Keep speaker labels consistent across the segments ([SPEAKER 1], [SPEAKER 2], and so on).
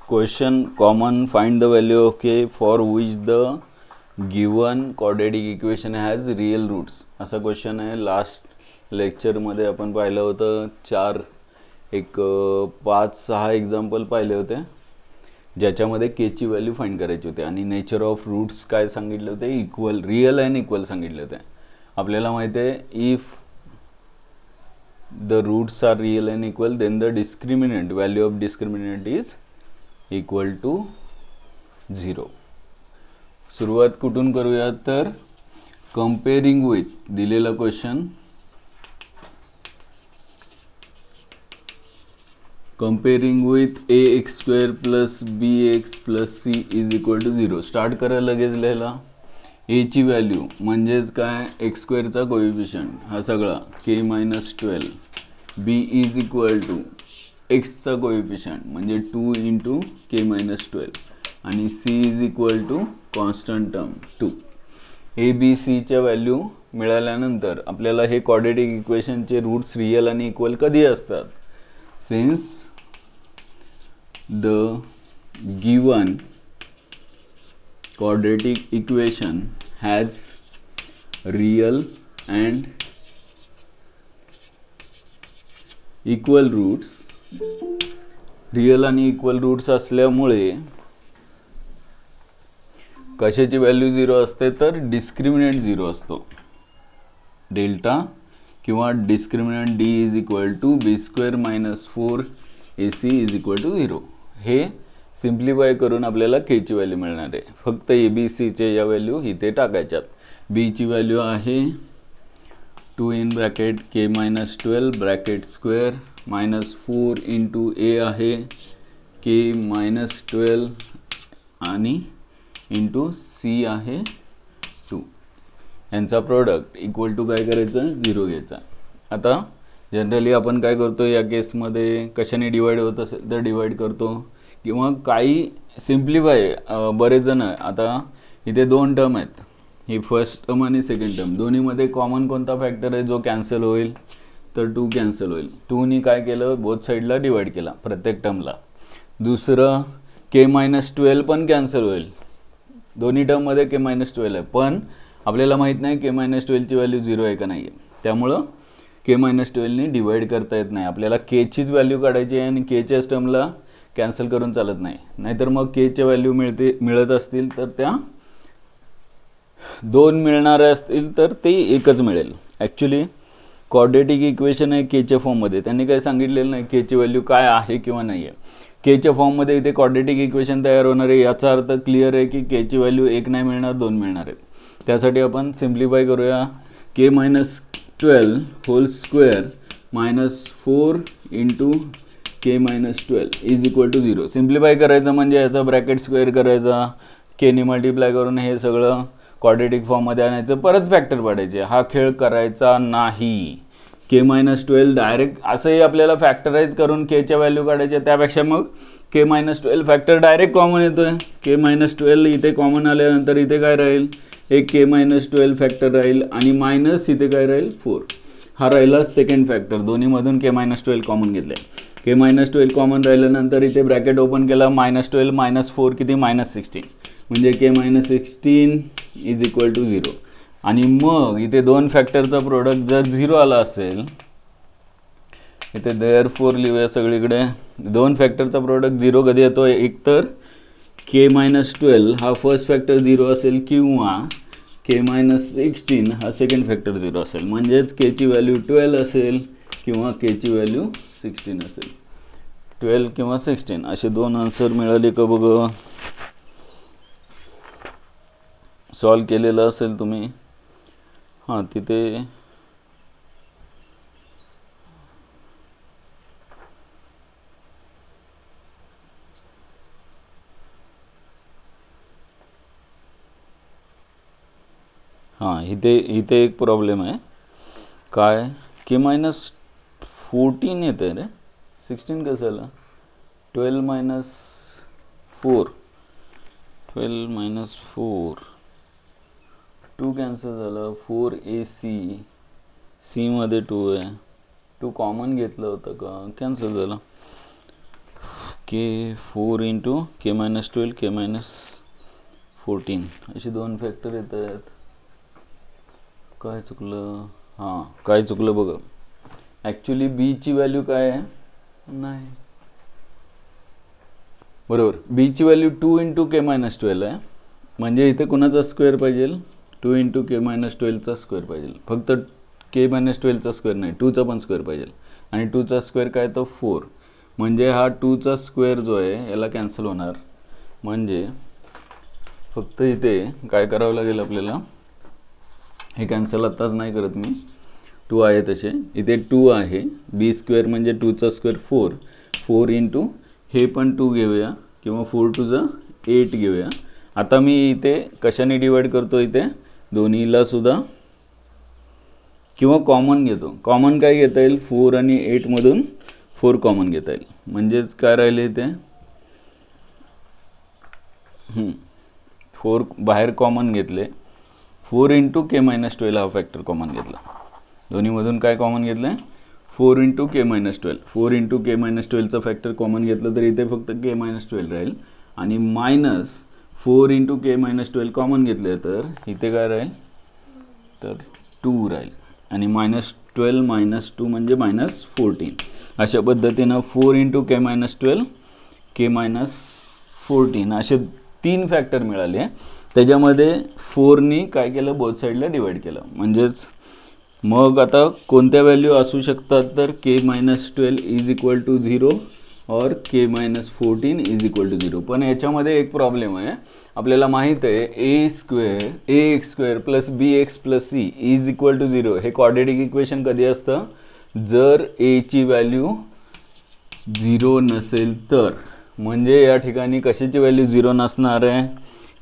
[SPEAKER 1] Question common, find the value of k for which the given quadratic equation has real roots. असा question आहे. Last लेक्चरमध्ये आपण पाहिलं होतं. 5-6 एक्झाम्पल पाहिले होते ज्याच्यामध्ये के ची व्हॅल्यू फाइंड करायची होती आणि नेचर ऑफ रूट्स काय सांगितले होते, इक्वल, रियल अँड इक्वल सांगितले होते. आपल्याला माहिती आहे if the roots are real and equal then the discriminant value of discriminant is equal to 0. सुरुवात कुठून करूया तर comparing with दिलेला question, comparing with ax square plus bx plus c is equal to 0. Start करा लगेच लिहायला. a ची value म्हणजेच काय, एक्स स्क्वेअरचा कोएफिशियंट हा सगळा k-12, b is equal to एक्सचा कोएफिशियंट म्हणजे 2 इंटू k-12 आणि c is equal to constant term 2. A B सीच्या व्हॅल्यू मिळाल्यानंतर आपल्याला हे क्वाड्रेटिक इक्वेशनचे रूट्स रियल आणि इक्वल कधी असतात, since the given quadratic equation has real and equal roots. Real आणि इक्वल रूट्स असल्यामुळे कशाची व्हॅल्यू 0 असते तर डिस्क्रिमिनंट 0 असतो. डेल्टा किंवा discriminant d is equal to B square minus 4ac is equal to 0. हे सिम्प्लिफाय करून आपल्याला के ची व्हॅल्यू मिळणार आहे. फक्त ए बी सीचे या व्हॅल्यू इथे टाकायच्यात. बी ची व्हॅल्यू आहे 2 in bracket k-12 bracket square minus 4 into a आहे k-12 आणि इंटू सी आहे 2. यांचा प्रोडक्ट इक्वल टू काय करायचं, 0 घ्यायचा. आता जनरली आपण काय करतो या केसमध्ये, कशाने डिवाइड होत असेल तर डिवाइड करतो किंवा काही सिम्प्लिफाय. बरेच जण आता इथे 2 टर्म आहेत, ही फर्स्ट टर्म आणि सेकंड टर्म, दोन्हीमध्ये कॉमन कोणता फॅक्टर आहे जो कॅन्सल होईल तर 2 कॅन्सल होईल. 2 नी काय केलं, बोथ साईडला डिवाइड केला प्रत्येक टर्मला. दुसरं k-12 पण कॅन्सल होईल. दोन्ही टर्ममध्ये k-12 आहे, पण आपल्याला माहीत नाही k-12 ची व्हॅल्यू 0 आहे का नाही आहे, त्यामुळं k-12 नी डिवाइड करता येत नाही. आपल्याला k चीच व्हॅल्यू काढायची आहे आणि k च्याच टर्मला कॅन्सल करून चालत नाही. नाहीतर मग के च्या व्हॅल्यू मिळत असतील तर त्या 2 मिळणार असतील तर ते एकच मिळेल. ॲक्च्युली क्वाड्रेटिक इक्वेशन आहे के च्या फॉर्ममध्ये, त्यांनी काही सांगितलेलं नाही के ची व्हॅल्यू काय आहे किंवा नाही आहे. के च्या फॉर्ममध्ये इथे क्वाड्रेटिक इक्वेशन तयार होणार आहे, याचा अर्थ क्लिअर आहे की के ची व्हॅल्यू 1 नाही मिळणार, 2 मिळणार आहे. त्यासाठी आपण सिम्प्लिफाय करूया. k-12 whole square minus 4 into k-12 is equal to 0. Simplify करायचं म्हणजे याचा ब्रॅकेट स्क्वेअर करायचा, केनी मल्टिप्लाय करून हे सगळं क्वाड्रेटिक फॉर्ममध्ये आणायचं, परत फॅक्टर पाडायचे. हा खेळ करायचा नाही. k-12 डायरेक्ट असंही आपल्याला फॅक्टराईज करून केच्या व्हॅल्यू काढायच्या, त्यापेक्षा मग k-12 फॅक्टर डायरेक्ट कॉमन येतोय. k-12 इथे कॉमन आल्यानंतर इथे काय राहील, एक k-12 फॅक्टर राहील आणि मायनस इथे काय राहील 4. हा राहिला सेकंड फॅक्टर. दोन्हीमधून k-12 कॉमन घेतले. k-12 कॉमन राहिल्यानंतर इथे ब्रॅकेट ओपन केला, -12 मायनस 4 किती, -16, म्हणजे k-16 इज इक्वल टू 0. आणि मग इथे 2 फॅक्टरचा प्रोडक्ट जर 0 आला असेल, इथे देअरफॉर लिहूया सगळीकडे. 2 फॅक्टरचा प्रोडक्ट 0 कधी येतो, एक तर k-12 हा फर्स्ट फॅक्टर 0 असेल किंवा k-16 हा सेकंड फॅक्टर 0 असेल. म्हणजेच के ची व्हॅल्यू 12 असेल किंवा के ची व्हॅल्यू 16 असेल. 12 किंवा 16 असे 2 आन्सर मिळाले का बघा. सॉल्व केलेलं असेल तुम्ही. हां, तिथे हां, इथे एक प्रॉब्लेम आहे. काय, k-14 येते रे, 16 कसं आलं. 12 मायनस 4, 12 मायनस 4, 2 कॅन्सल झालं. 4ac, सी मध्ये 2 आहे, 2 कॉमन घेतलं होतं का, कॅन्सल झालं. के 4 इंटू के मायनस 12 के मायनस 14 असे दोन फॅक्टर येत आहेत. काय चुकलं? हां, काय चुकलं बघा. ॲक्च्युली बीची व्हॅल्यू काय आहे? नाही, बरोबर. बीची व्हॅल्यू 2 इंटू के मायनस 12 आहे. म्हणजे इथे कुणाचा स्क्वेअर पाहिजे? 2 इंटू के मायनस 12चा स्क्वेअर पाहिजे. फक्त के मायनस 12चा स्क्वेअर नाही, 2चा पण स्क्वेअर पाहिजे. आणि 2चा स्क्वेअर काय? तो 4. म्हणजे हा 2चा स्क्वेअर जो आहे याला कॅन्सल होणार. म्हणजे फक्त इथे काय करावं लागेल आपल्याला? हे कॅन्सल आत्ताच नाही करत मी, 2 आहे तसे. इथे 2 आहे, बी स्क्वेअर म्हणजे 2चा स्क्वेअर 4. 4 इंटू हे पण 2 घेऊया किंवा 4 टू जा 8 घेऊया. आता मी इथे कशाने डिवाइड करतो? इथे दोन्हीला सुद्धा किंवा कॉमन घेतो. कॉमन काय घेता येईल? 4 आणि 8मधून 4 कॉमन घेता येईल. म्हणजेच काय राहिले इथे? 4 बाहेर कॉमन घेतले. 4 इंटू के मायनस 12 हा फॅक्टर कॉमन घेतला. दोन्हीमधून काय कॉमन घेतलं? 4 इंटू के मायनस 12. 4 इंटू के मायनस 12चा फॅक्टर कॉमन घेतलं तर इथे फक्त के मायनस 12 राहील. आणि मायनस 4 इंटू के मायनस 12 कॉमन घेतले तर इथे काय राहील? तर 2 राहील. आणि मायनस 12 मायनस 2 म्हणजे मायनस 14. अशा पद्धतीनं 4 इंटू के मायनस 12 के मायनस 14 असे 3 फॅक्टर मिळाले. त्याच्यामध्ये 4नी काय केलं? बोथ साईडला डिवाइड केलं. म्हणजेच मग आता कोणत्या व्हॅल्यू असू शकतात? तर k minus 12 is equal to 0 और k minus 14 is equal to 0. पण याच्यामध्ये एक प्रॉब्लेम आहे. आपल्याला माहीत आहे a x square plus b x plus c is equal to 0 हे क्वाड्रेटिक इक्वेशन कधी असतं? जर एची व्हॅल्यू 0 नसेल तर. म्हणजे या ठिकाणी कशाची व्हॅल्यू 0 नसणार आहे?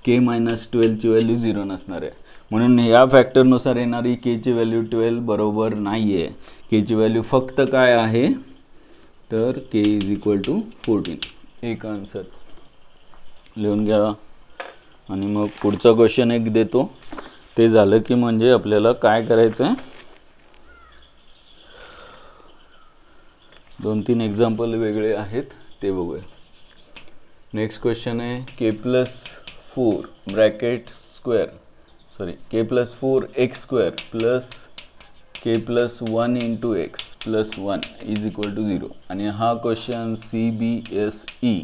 [SPEAKER 1] के मायनस 12ची व्हॅल्यू 0 नसणार आहे. म्हणून ह्या फॅक्टरनुसार येणारी केची व्हॅल्यू 12 बरोबर नाही आहे. केची व्हॅल्यू फक्त काय आहे? तर के इज इक्वल टू 14. एक आन्सर लिहून घ्या. आणि मग पुढचा क्वेश्चन एक देतो. ते झालं की म्हणजे आपल्याला काय करायचं आहे? 2-3 एक्झाम्पल वेगळे आहेत ते बघूया. नेक्स्ट क्वेश्चन आहे k plus 4 bracket square k plus 4 x square plus k plus 1 into x plus 1 is equal to 0. आणि हा क्वेश्चन CBSE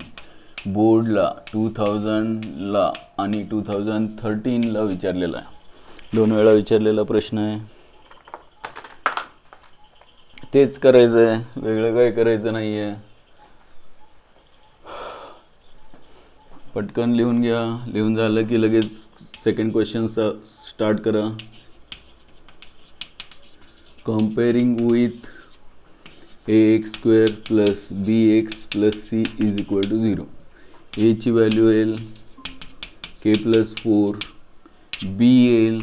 [SPEAKER 1] बोर्डला 2000ला आणि 2013ला विचारलेला आहे. 2 वेळा विचारलेला प्रश्न आहे. तेच करायचं आहे, वेगळं काही करायचं नाही आहे. पटकन लिहून घ्या. लिहून झालं की लगेच सेकंड क्वेश्चन स्टार्ट करा. Comparing with ax square plus bx plus c is equal to 0. a ची व्हॅल्यू येईल के प्लस 4, b येईल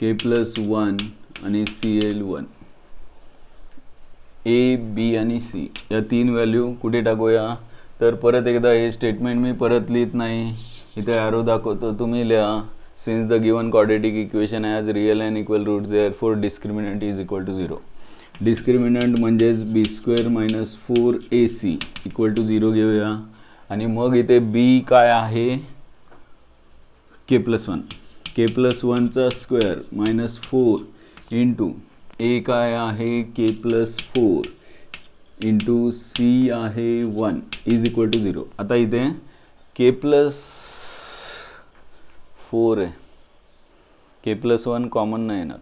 [SPEAKER 1] के प्लस 1 आणि c येईल 1. a, b आणि c या 3 व्हॅल्यू कुठे टाकूया? तर परत एकदा हे स्टेटमेंट मी परत लिहित नाही, इथे ॲरो दाखवतो, तुम्ही लिहा. Since the given quadratic equation as real and equal root therefore discriminant is equal to 0. Discriminant म्हणजेच b square minus 4ac equal to 0 घेऊया. आणि मग इथे बी काय आहे? K plus 1. के प्लस 1चा स्क्वेअर मायनस 4 इंटू ए काय आहे? के प्लस 4 इंटू सी आहे 1 इज इक्वल टू 0. आता इथे के प्लस 4 आहे, के प्लस 1 कॉमन नाही येणार,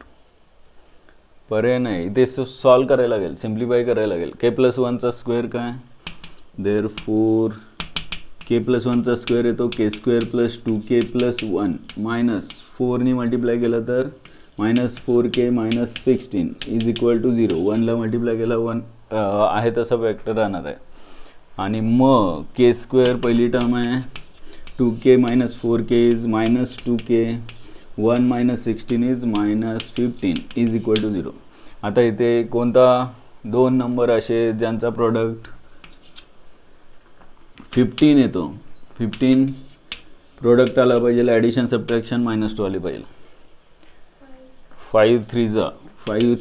[SPEAKER 1] पर्याय नाही. इथे सॉल्व करायला लागेल, सिम्प्लिफाय करायला लागेल. के प्लस 1चा स्क्वेअर काय? देअरफॉर के प्लस 1चा स्क्वेअर येतो k square plus 2k plus 1 minus 4नी मल्टिप्लाय केलं तर minus 4k minus 16 is equal to 0. 1ला मल्टिप्लाय केला 1 आहे तसा फॅक्टर राहणार आहे. आणि मग के स्क्वेअर पहिली टर्म आहे, 2k minus 4k is minus 2k, 1 minus 16 is minus 15 is equal to 0. आता इथे कोणता 2 नंबर असे ज्यांचा प्रोडक्ट 15 येतो? 15 प्रोडक्ट आला पाहिजे, ॲडिशन सबट्रॅक्शन -2 आली पाहिजे. 5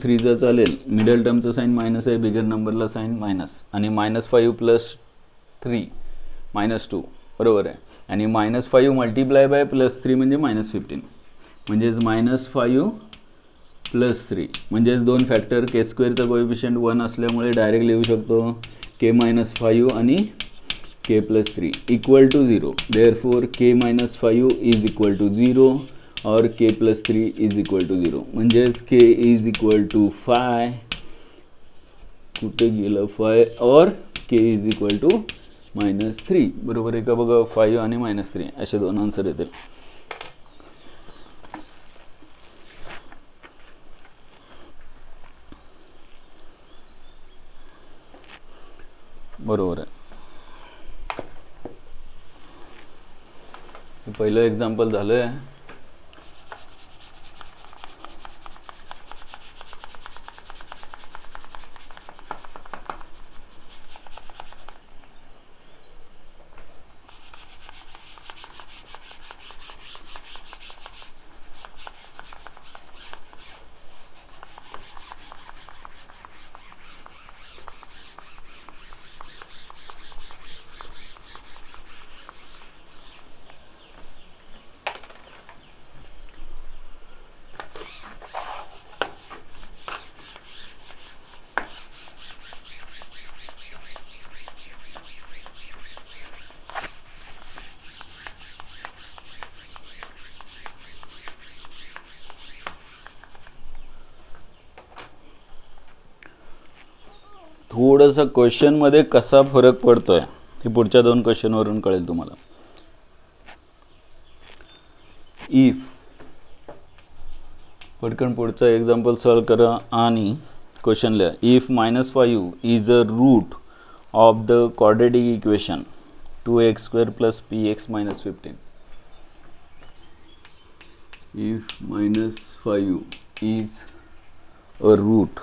[SPEAKER 1] 3 चालेल. मिडल टर्मचं साईन मायनस आहे, बिगर नंबरला साईन मायनस. आणि -5 प्लस 3 -2 बरोबर आहे. आणि -5 मल्टिप्लाय बाय +3 म्हणजे -15 म्हणजेच -5 + 3 म्हणजेच दोन फॅक्टर के स्क्वेअरचा कोएफिशियंट 1 असल्यामुळे डायरेक्ट लिहू शकतो k - 5 आणि k + 3 = 0. देअरफॉर k - 5 = 0 और k + 3 = 0 म्हणजेच k = 5 कुठे गेलं 5 और k = -3 बरोबर आहे का बघा. 5 आणि -3 असे दोन आन्सर येतील. बरोबर आहे. पहिलं एक्झाम्पल झालंय. थोडंसं क्वेश्चनमध्ये कसा फरक पडतोय हे पुढच्या दोन क्वेश्चनवरून कळेल तुम्हाला. इफ पटकन पुढचा एक्झाम्पल सॉल्व करा आणि क्वेश्चन लिहा. If -5 is a route of the quadratic equation 2x² + px - 15. If -5 is a route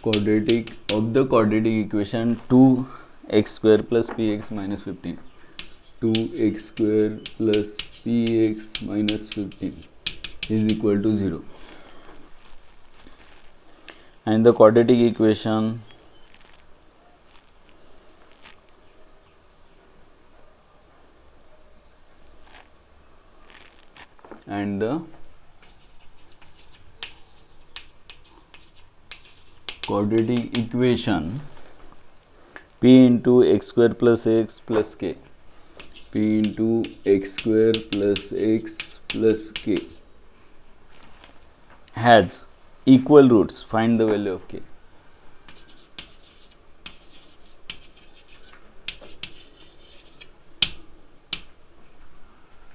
[SPEAKER 1] quadratic of the quadratic equation 2x² + px - 15. 2x² + px - 15 is equal to 0. And the quadratic equation p into x² + x + k, p into x² + x + k has equal roots. Find the value of k.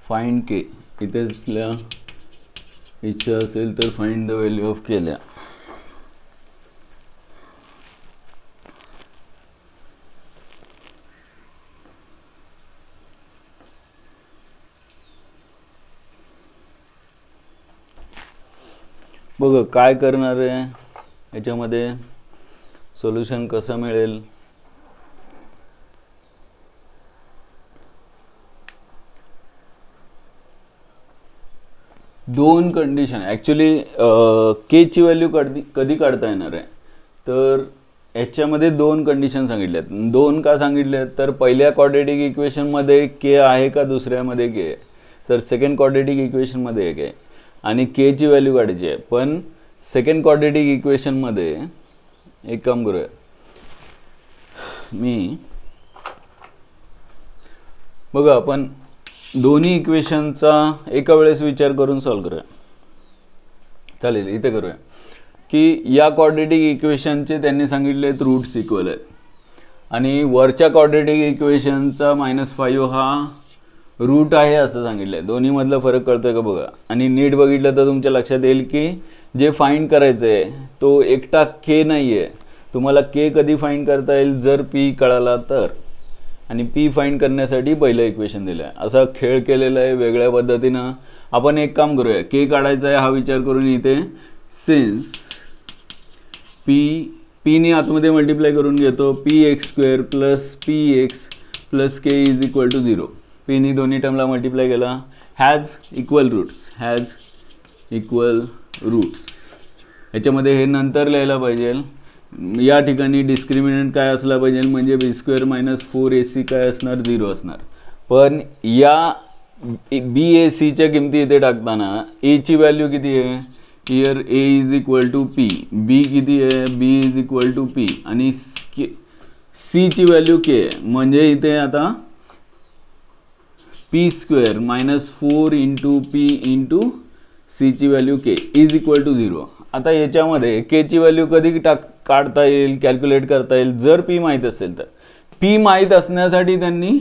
[SPEAKER 1] Find k. इथेच लिहा. इच्छा असेल तर find the value of k लिहा. बघा काय करणार आहे याच्यामध्ये सोल्युशन कसं मिळेल. दोन कंडिशन ॲक्च्युली के ची व्हॅल्यू कधी काढता येणार आहे तर याच्यामध्ये दोन कंडिशन सांगितल्यात. दोन का सांगितल्यात तर पहिल्या क्वाड्रेटिक इक्वेशनमध्ये के आहे का दुसऱ्यामध्ये के आहे तर सेकंड क्वाड्रेटिक इक्वेशनमध्ये एक आहे आणि के ची व्हॅल्यू काढायची आहे. पण सेकंड क्वाड्रेटिक इक्वेशनमध्ये एक काम करूया. मी बघा आपण दोन्ही इक्वेशनचा एका वेळेस विचार करून सॉल्व करूया. चालेल. इथे करूया की या क्वाड्रेटिक इक्वेशनचे त्यांनी सांगितलेत रूट्स इक्वल आहेत आणि वरच्या क्वाड्रेटिक इक्वेशनचा -5 हा रूट आहे असं सांगितलंय. दोन्ही मधला फरक कळतोय का बघा. आणि नीट बघितलं तर तुमच्या लक्षात येईल की जे फाइंड करायचं आहे तो एकटा के नाही आहे. तुम्हाला के कधी फाइंड करता येईल जर पी कळाला तर. आणि पी फाइंड करण्यासाठी पहिलं इक्वेशन दिलं आहे. असा खेळ केलेला आहे वेगळ्या पद्धतीनं. आपण एक काम करूया. के काढायचा आहे हा विचार करून इथे सिन्स पीने आतमध्ये मल्टिप्लाय करून घेतो. px² + px + k = 0. पीने दोन्ही टर्मला मल्टिप्लाय केला. Has equal roots roots. याच्यामध्ये हे नंतर लिहायला पाहिजे. या ठिकाणी डिस्क्रिमिनंट काय असला पाहिजे म्हणजे b² - 4ac काय असणार 0 असणार. पण या BACच्या किमती इथे टाकताना a ची व्हॅल्यू किती आहे हिअर a = p, b किती आहे b = p आणि c ची व्हॅल्यू k आहे. म्हणजे इथे आता p² - 4 × p × c ची व्हॅल्यू k = 0. आता याच्यामध्ये k ची व्हॅल्यू कधी काढता येईल कॅल्क्युलेट करता येईल जर p माहीत असेल तर. p माहीत असण्यासाठी त्यांनी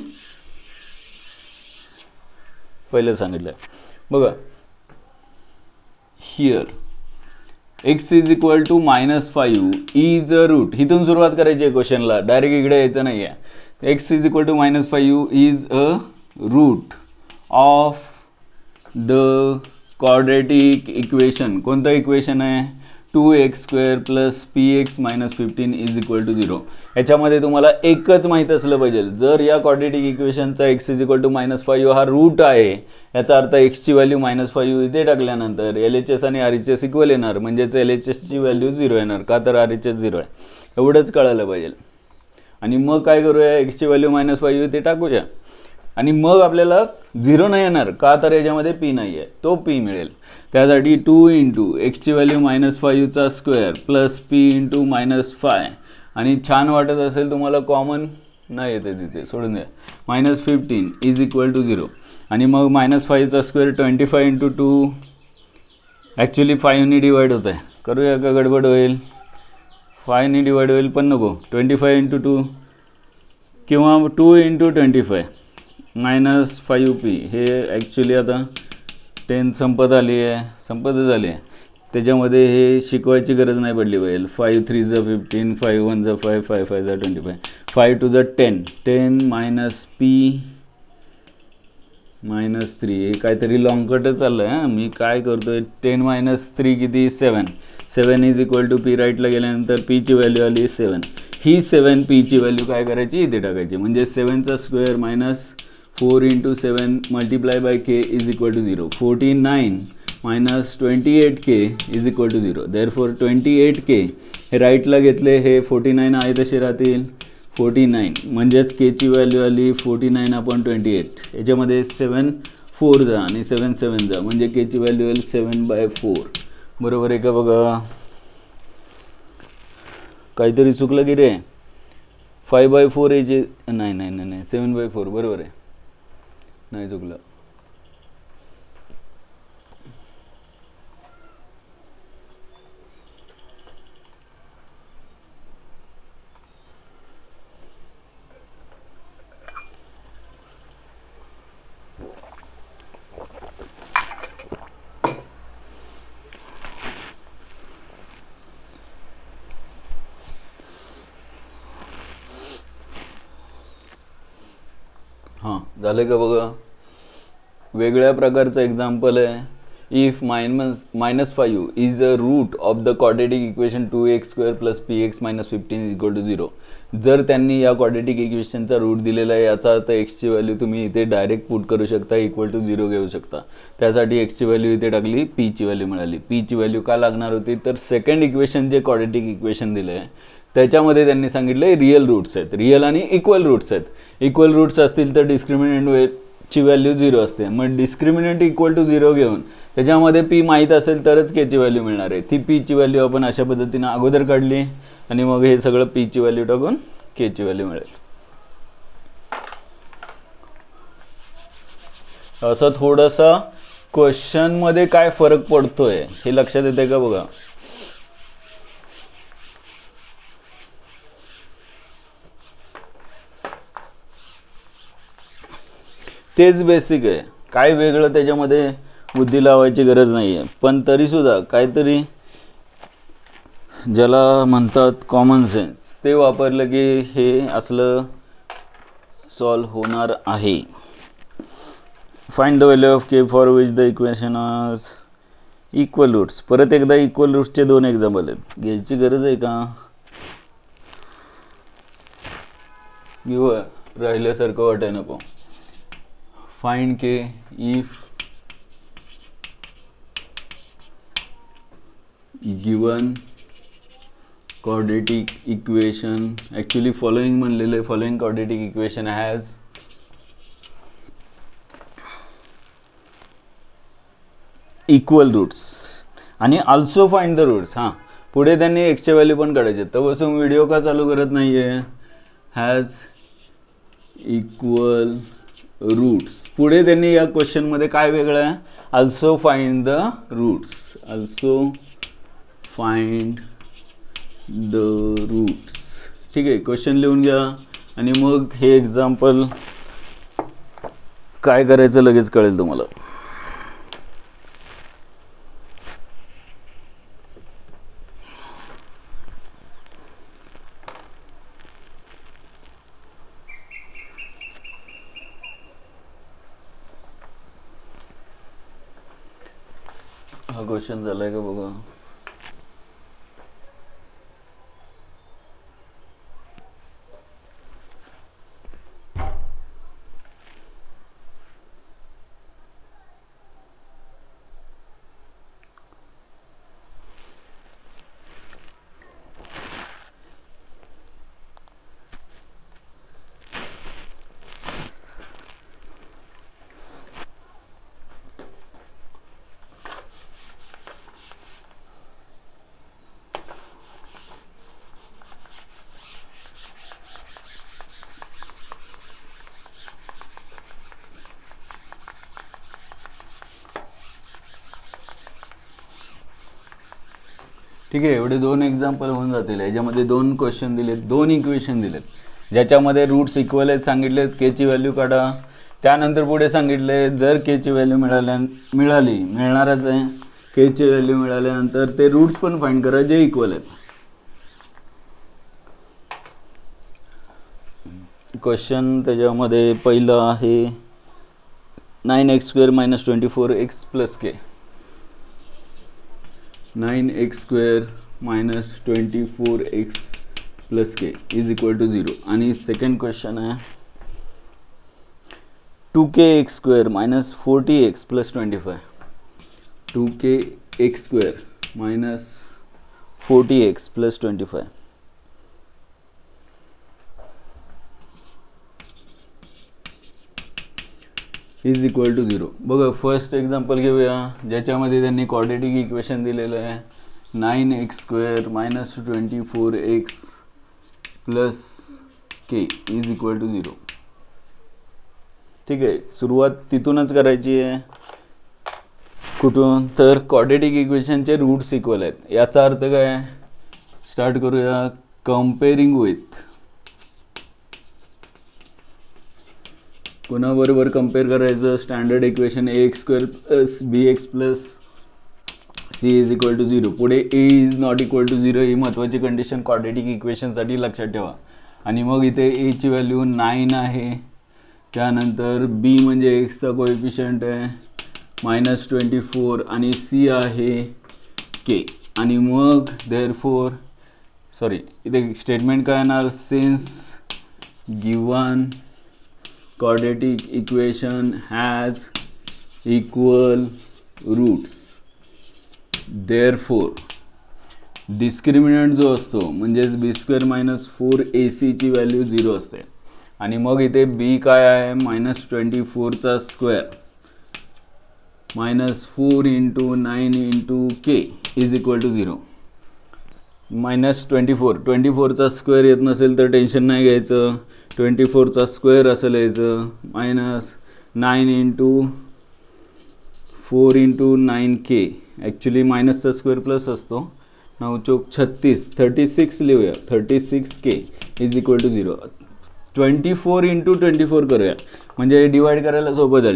[SPEAKER 1] पहिले सांगितलं बघा here x = -5 is a route. इथून सुरुवात करायची आहे क्वेश्चनला, डायरेक्ट इकडे यायचं नाही आहे. x = -5 is a route of the quadratic equation. कोणतं इक्वेशन आहे 2x² + px - 15 = 0. याच्यामध्ये तुम्हाला एकच माहीत असलं पाहिजे. जर या क्वाड्रेटिक इक्वेशनचा x = -5 हा रूट आहे याचा अर्थ x ची व्हॅल्यू -5 इथे टाकल्यानंतर LHS आणि RHS इक्वल येणार. म्हणजेच LHS ची व्हॅल्यू 0 येणार का तर RHS 0 आहे. एवढंच कळायला पाहिजे. आणि मग काय करूया x ची व्हॅल्यू -5 इथे टाकूया आणि मग आपल्याला 0 नाही येणार का तर याच्यामध्ये p नाही आहे, तो p मिळेल. त्यासाठी 2 × x ची व्हॅल्यू -5² + p × -5 आणि छान वाटत असेल तुम्हाला कॉमन नाही येते तिथे सोडून द्या -15 = 0 आणि मग -5² 25 × 2 ॲक्च्युली 5 ने डिवाइड होत आहे. करूया का गडबड होईल 5 ने डिवाइड होईल पण नको 25 × 2 किंवा 2 × 25 -5p. हे ॲक्च्युली आता 10 संपत झाली आहे त्याच्यामध्ये हे शिकवायची गरज नाही पडली पाहिजे. 5 3 = 15 5 1 = 5 5 5 = 25 5 2 = 10 10 - p -3. हे काहीतरी लॉंग कट चाललं आहे. मी काय करतोय 10 - 3 किती 7 7 = p. राईटला गेल्यानंतर p ची व्हॅल्यू आली 7. ही 7p ची व्हॅल्यू काय करायची इथे टाकायची. म्हणजे 7चा square - 4 × 7 × k = 0. 49 - 28k = 0. Therefore 28k हे राईटला घेतले हे 49 आहे तसे राहतील 49 म्हणजेच k ची व्हॅल्यू आली 49/28. याच्यामध्ये 7 4 जा आणि 7 7 जा म्हणजे k ची व्हॅल्यू येईल 7/4. बरोबर आहे का बघा. काहीतरी चुकलं की रे 5/4 याचे नाही 7/4 बरोबर आहे नाही चुकलं. हां झालं का बघा. वेगळ्या प्रकारचं एक्झाम्पल आहे. If -5 is a route of the quadratic equation 2x² + px - 15 = 0. जर त्यांनी या क्वाड्रेटिक इक्वेशनचा रूट दिलेला आहे याचा अर्थ x ची व्हॅल्यू तुम्ही इथे डायरेक्ट पुट करू शकता =0 घेऊ शकता. त्यासाठी x ची व्हॅल्यू इथे टाकली p ची व्हॅल्यू मिळाली. p ची व्हॅल्यू का लागणार होती तर सेकंड इक्वेशन जे क्वाड्रेटिक इक्वेशन दिलं आहे त्याच्यामध्ये त्यांनी सांगितलं रिअल रूट्स आहेत. रिअल आणि इक्वल रूट्स आहेत. इक्वल रूट्स असतील तर डिस्क्रिमिनंट ची व्हॅल्यू 0 असते. मग डिस्क्रिमिनंट = 0 घेऊन त्याच्यामध्ये p माहीत असेल तरच k ची व्हॅल्यू मिळणार आहे. ती p ची व्हॅल्यू आपण अशा पद्धतीने अगोदर काढली आणि मग हे सगळं p ची व्हॅल्यू टाकून k ची व्हॅल्यू मिळेल. असं थोडंसं क्वेश्चनमध्ये काय फरक पडतोय हे लक्षात येते का बघा. तेच बेसिक आहे. काय वेगळं त्याच्यामध्ये बुद्धी लावायची गरज नाही आहे. पण तरीसुद्धा काहीतरी ज्याला म्हणतात कॉमन सेन्स ते वापरलं की हे असलं सॉल्व होणार आहे. Find the value of k for which the equation आज इक्वल रूट्स. परत एकदा इक्वल रूट्सचे 2 एक्झाम्पल आहेत. घ्यायची गरज आहे का घेऊ राहिल्यासारखं वाटाय नको. फाइंड k if गिवन quadratic equation, ॲक्च्युली फॉलोइंग म्हणलेलं आहे, following quadratic equation has equal roots आणि ऑल्सो फाइंड द रूट्स. हां, पुढे त्यांनी एक्सचे व्हॅल्यू पण काढायचे. तर बसून व्हिडिओ का चालू करत नाही आहे. Has equal roots. पुढे त्यांनी या क्वेश्चनमध्ये काय वेगळं आहे, also find the roots, also find the roots. ठीक आहे, क्वेश्चन लिहून घ्या आणि मग हे एक्झाम्पल काय करायचं लगेच कळेल तुम्हाला. हा क्वेश्चन झालाय का बघा. ठीक आहे, एवढे 2 एक्झाम्पल होऊन जातील. याच्यामध्ये 2 क्वेश्चन दिलेत, 2 इक्वेशन दिलेत, ज्याच्यामध्ये रूट्स इक्वल आहेत सांगितलेत. केची व्हॅल्यू काढा. त्यानंतर पुढे सांगितले जर केची व्हॅल्यू मिळणारच आहे, केची व्हॅल्यू मिळाल्यानंतर ते रूट्स पण फाइंड करा जे इक्वल आहेत. क्वेश्चन त्याच्यामध्ये पहिलं आहे 9x² - 24x + k. 9x² - 24x + k = 0. आणि सेकंड क्वेश्चन आहे 2kx² - 40x + 25. 2kx² - 40x + 25 = 0. बघा, फर्स्ट एक्झाम्पल घेऊया, ज्याच्यामध्ये त्यांनी क्वाड्रेटिक इक्वेशन दिलेलं आहे 9x² - 24x + k = 0. ठीक आहे, सुरुवात तिथूनच करायची आहे. कुठून, तर क्वाड्रेटिक इक्वेशनचे रूट्स इक्वल आहेत. याचा अर्थ काय, स्टार्ट करूया. कम्पेअरिंग विथ, कोणाबरोबर कम्पेअर करायचं, standard equation ax² + bx + c = 0. पुढे a is not equal to 0 ही महत्त्वाची कंडिशन क्वाड्रेटिक इक्वेशनसाठी लक्षात ठेवा. आणि मग इथे a ची व्हॅल्यू 9 आहे. त्यानंतर b म्हणजे x चा कोएफिशियंट आहे -24 आणि c आहे k. आणि मग देअरफॉर इथे स्टेटमेंट काय येणार, since given quadratic equation has equal roots, therefore discriminant जो असतो म्हणजेच b² - 4ac ची व्हॅल्यू 0 असते. आणि मग इथे b काय आहे, -24चा स्क्वेअर -4 × 9 × k = 0. -24चा स्क्वेअर येत नसेल तर टेन्शन नाही घ्यायचं, 24चा स्क्वेअर असं लिहायचं, -9 × 4 × 9k. ॲक्च्युली मायनसचा स्क्वेअर प्लस असतो. 9 चौक 36, 36 लिहूया, 36k = 0. 24 × 24 करूया म्हणजे डिवाइड करायला सोपं जाईल.